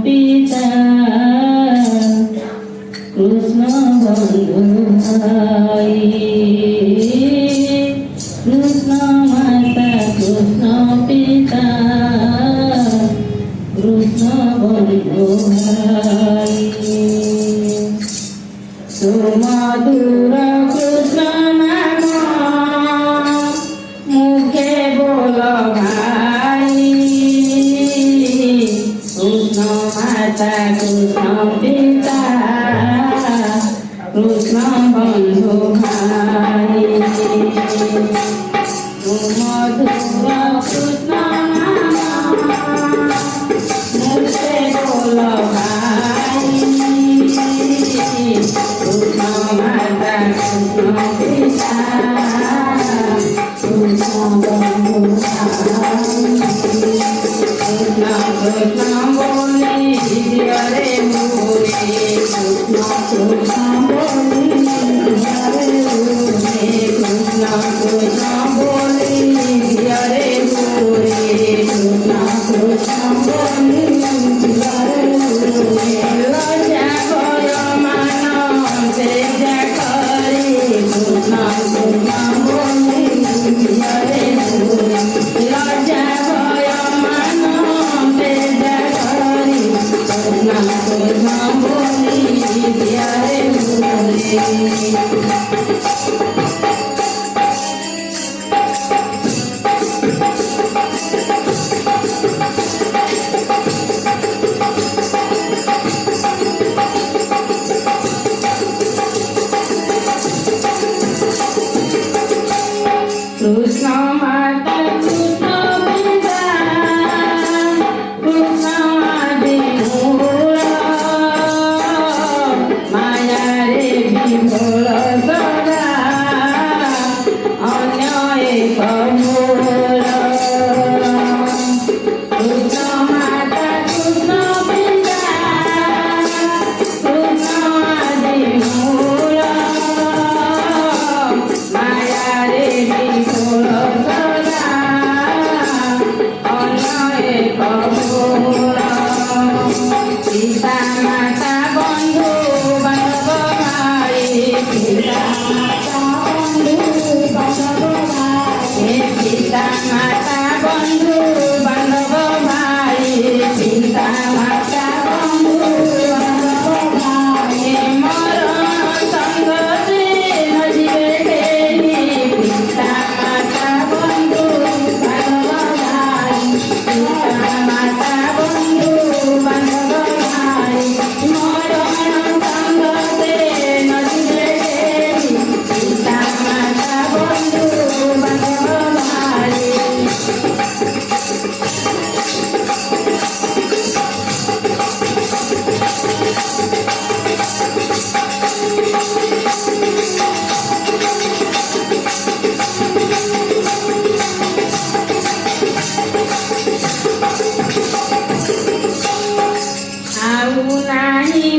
पिता कृष्ण बंधु भाई कृष्ण माता कृष्ण पिता कृष्ण बंधु भाई सुमधुर कृष्ण नाम मुखे बोल भाई कृष्ण माता कृष्ण पिता कृष्ण बंधु भाई सुमधुर कृष्ण नाम मुखे बोल भाई कृष्ण माता कृष्ण पिता कृष्ण बंधु भाई कृष्ण कृष्ण बोली हरे मुरे कृष्ण कृष्ण बोली हरे मुरे कृष्ण कृष्ण बोली हरे मुरे कृष्ण कृष्ण बोली हरे मुरे लज्जा करो मानो तेजा करे कृष्ण कृष्ण बोली हरे मुरे लज्जा करो मानो तेजा करे कृष्ण कृष्ण बोली हरे मुरे कृष्ण माता कृष्ण पिता कृष्ण आदि मूल माया रे विमूल सदा अन्य एक मूल कृष्ण माता कृष्ण पिता कृष्ण आदि मूल माया रे विमूल सदा अन्य एक मूल पिता माता बंधु बांधव भाई पिता माता बंधु बांधव भाई पिता माता बंधु बांधव भाई पिता माता बंधु बांधव भाई मरण संगते न जीवे केली पिता माता बंधु बांधव भाई पिता माता बंधु बांधव भाई मरण संगते न जीवे केली पिता माता बंधु बांधव भाई आऊ नाही